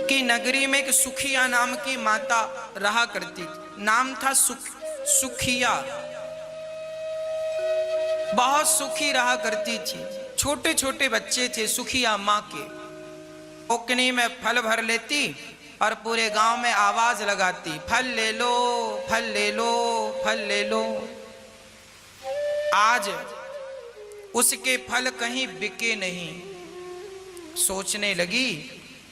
कि नगरी में एक सुखिया नाम की माता रहा करती थी। नाम था सुखिया। बहुत सुखी रहा करती थी। छोटे छोटे बच्चे थे सुखिया माँ के। ओकनी में फल भर लेती और पूरे गांव में आवाज लगाती, फल ले लो, फल ले लो, फल ले लो। आज उसके फल कहीं बिके नहीं। सोचने लगी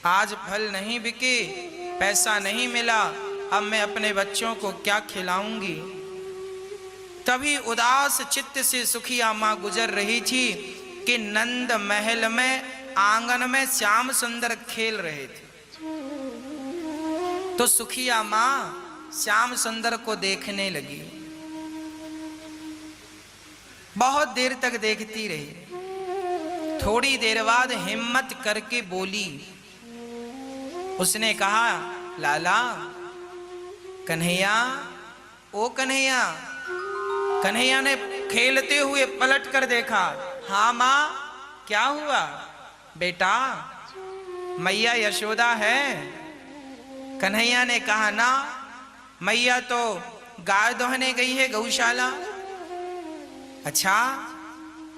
आज फल नहीं बिके, पैसा नहीं मिला, अब मैं अपने बच्चों को क्या खिलाऊंगी। तभी उदास चित्त से सुखिया माँ गुजर रही थी कि नंद महल में आंगन में श्याम सुंदर खेल रहे थे। तो सुखिया माँ श्याम सुंदर को देखने लगी। बहुत देर तक देखती रही। थोड़ी देर बाद हिम्मत करके बोली। उसने कहा, लाला, कन्हैया, ओ कन्हैया। कन्हैया ने खेलते हुए पलट कर देखा। हाँ माँ, क्या हुआ? बेटा, मैया यशोदा है? कन्हैया ने कहा, ना, मैया तो गाय दोहने गई है गौशाला। अच्छा,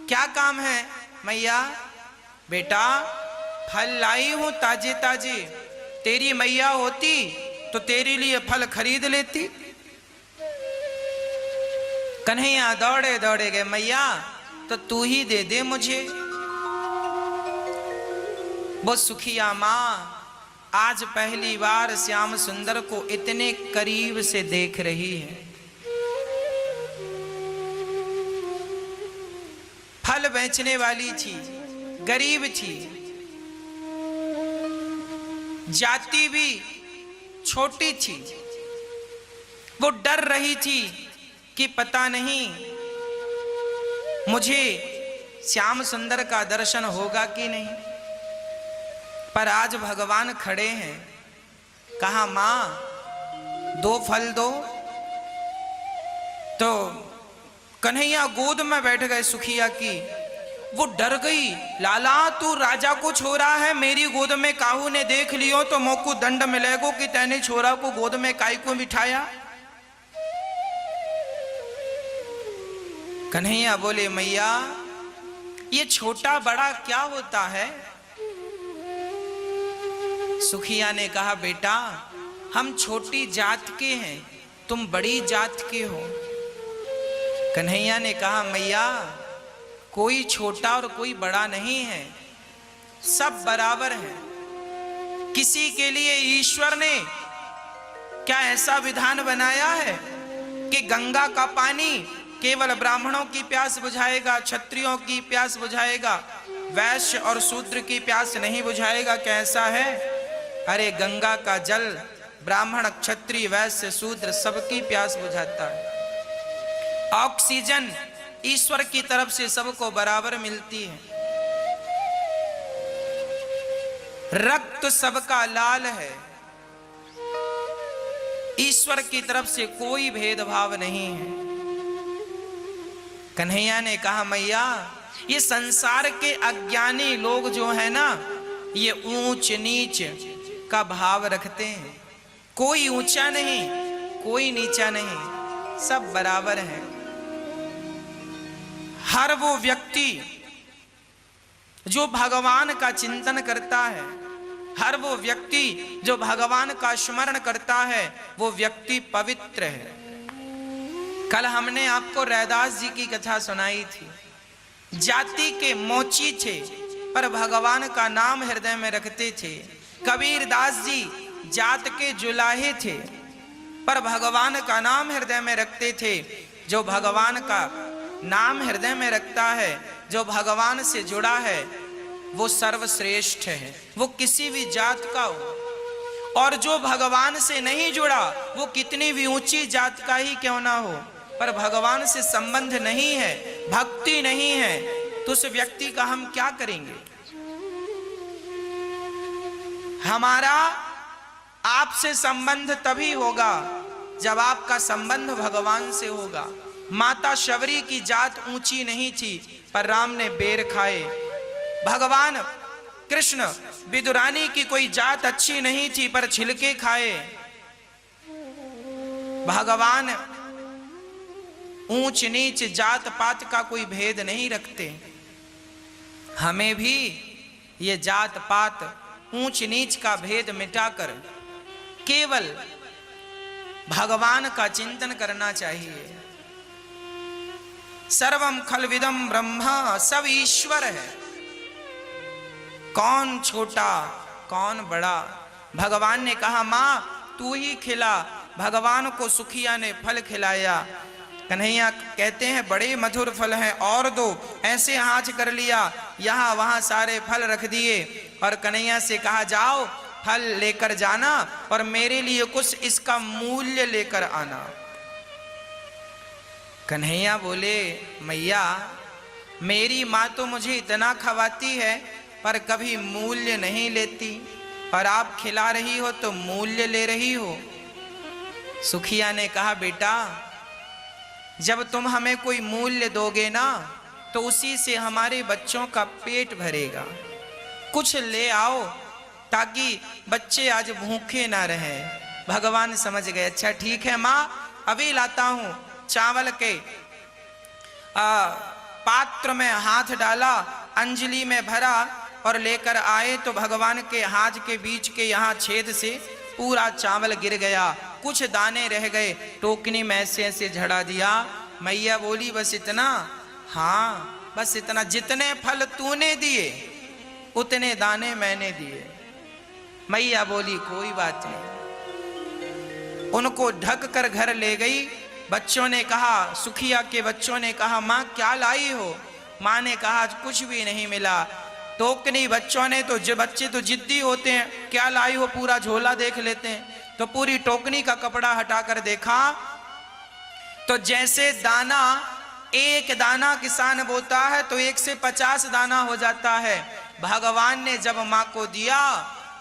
क्या काम है मैया? बेटा, फल लाई हूं ताजे ताजे। तेरी मैया होती तो तेरे लिए फल खरीद लेती। कन्हैया दौड़े दौड़े गए, मैया तो तू ही दे दे मुझे। वो सुखिया माँ आज पहली बार श्याम सुंदर को इतने करीब से देख रही है। फल बेचने वाली थी, गरीब थी, जाति भी छोटी थी। वो डर रही थी कि पता नहीं मुझे श्याम सुंदर का दर्शन होगा कि नहीं। पर आज भगवान खड़े हैं। कहा, मां दो फल दो। तो कन्हैया गोद में बैठ गए सुखिया की। वो डर गई। लाला, तू राजा को छोरा है, मेरी गोद में काहू ने देख लियो तो मोको दंड मिलेगो कि तैने छोरा को गोद में काई को बिठाया। कन्हैया बोले, मैया ये छोटा बड़ा क्या होता है? सुखिया ने कहा, बेटा हम छोटी जात के हैं, तुम बड़ी जात के हो। कन्हैया ने कहा, मैया कोई छोटा और कोई बड़ा नहीं है, सब बराबर है। किसी के लिए ईश्वर ने क्या ऐसा विधान बनाया है कि गंगा का पानी केवल ब्राह्मणों की प्यास बुझाएगा, क्षत्रियों की प्यास बुझाएगा, वैश्य और शूद्र की प्यास नहीं बुझाएगा? कैसा है? अरे गंगा का जल ब्राह्मण, क्षत्रिय, वैश्य, शूद्र सबकी प्यास बुझाता है। ऑक्सीजन ईश्वर की तरफ से सबको बराबर मिलती है। रक्त सबका लाल है। ईश्वर की तरफ से कोई भेदभाव नहीं है। कन्हैया ने कहा, मैया ये संसार के अज्ञानी लोग जो है ना, ये ऊंच नीच का भाव रखते हैं। कोई ऊंचा नहीं, कोई नीचा नहीं, सब बराबर है। हर वो व्यक्ति जो भगवान का चिंतन करता है, हर वो व्यक्ति जो भगवान का स्मरण करता है, वो व्यक्ति पवित्र है। कल हमने आपको रैदास जी की कथा सुनाई थी। जाति के मोची थे पर भगवान का नाम हृदय में रखते थे। कबीर दास जी जात के जुलाहे थे पर भगवान का नाम हृदय में रखते थे। जो भगवान का नाम हृदय में रखता है, जो भगवान से जुड़ा है, वो सर्वश्रेष्ठ है, वो किसी भी जात का हो। और जो भगवान से नहीं जुड़ा, वो कितनी भी ऊंची जात का ही क्यों ना हो, पर भगवान से संबंध नहीं है, भक्ति नहीं है, तो उस व्यक्ति का हम क्या करेंगे? हमारा आपसे संबंध तभी होगा जब आपका संबंध भगवान से होगा। माता शबरी की जात ऊंची नहीं थी पर राम ने बेर खाए। भगवान कृष्ण विदुरानी की कोई जात अच्छी नहीं थी पर छिलके खाए। भगवान ऊंच नीच जात पात का कोई भेद नहीं रखते। हमें भी ये जात पात ऊंच नीच का भेद मिटाकर केवल भगवान का चिंतन करना चाहिए। सर्वम खलविदम ब्रह्मा, सब ईश्वर है। कौन छोटा कौन बड़ा। भगवान ने कहा मां तू ही खिला। भगवान को सुखिया ने फल खिलाया। कन्हैया कहते हैं बड़े मधुर फल हैं और दो। ऐसे हाथ कर लिया, यहां वहां सारे फल रख दिए और कन्हैया से कहा जाओ फल लेकर जाना और मेरे लिए कुछ इसका मूल्य लेकर आना। कन्हैया बोले मैया मेरी माँ तो मुझे इतना खवाती है पर कभी मूल्य नहीं लेती, और आप खिला रही हो तो मूल्य ले रही हो। सुखिया ने कहा बेटा जब तुम हमें कोई मूल्य दोगे ना तो उसी से हमारे बच्चों का पेट भरेगा। कुछ ले आओ ताकि बच्चे आज भूखे ना रहें। भगवान समझ गए, अच्छा ठीक है माँ अभी लाता हूं। चावल के पात्र में हाथ डाला, अंजलि में भरा और लेकर आए तो भगवान के हाथ के बीच के यहाँ छेद से पूरा चावल गिर गया। कुछ दाने रह गए, टोकनी में ऐसे झड़ा दिया। मैया बोली बस इतना? हाँ बस इतना। जितने फल तूने दिए उतने दाने मैंने दिए। मैया बोली कोई बात नहीं। उनको ढक कर घर ले गई। बच्चों ने कहा, सुखिया के बच्चों ने कहा माँ क्या लाई हो? माँ ने कहा कुछ भी नहीं मिला। टोकनी बच्चों ने तो, जो बच्चे तो जिद्दी होते हैं, क्या लाई हो? पूरा झोला देख लेते हैं। तो पूरी टोकनी का कपड़ा हटाकर देखा तो जैसे दाना, एक दाना किसान बोता है तो 1 से 50 दाना हो जाता है। भगवान ने जब माँ को दिया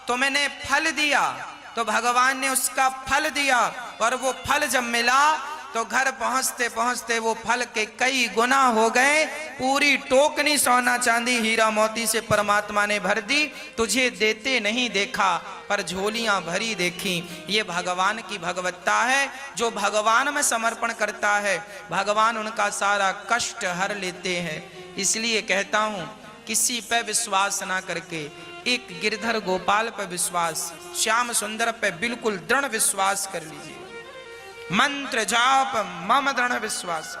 तो मैंने फल दिया, तो भगवान ने उसका फल दिया और वो फल जब मिला तो घर पहुंचते पहुंचते वो फल के कई गुना हो गए। पूरी टोकनी सोना चांदी हीरा मोती से परमात्मा ने भर दी। तुझे देते नहीं देखा पर झोलियां भरी देखी। ये भगवान की भगवत्ता है। जो भगवान में समर्पण करता है भगवान उनका सारा कष्ट हर लेते हैं। इसलिए कहता हूं किसी पे विश्वास ना करके एक गिरधर गोपाल पे विश्वास, श्याम सुंदर पे बिल्कुल दृढ़ विश्वास कर लीजिए। मंत्र जाप मम दृढ़ विश्वास।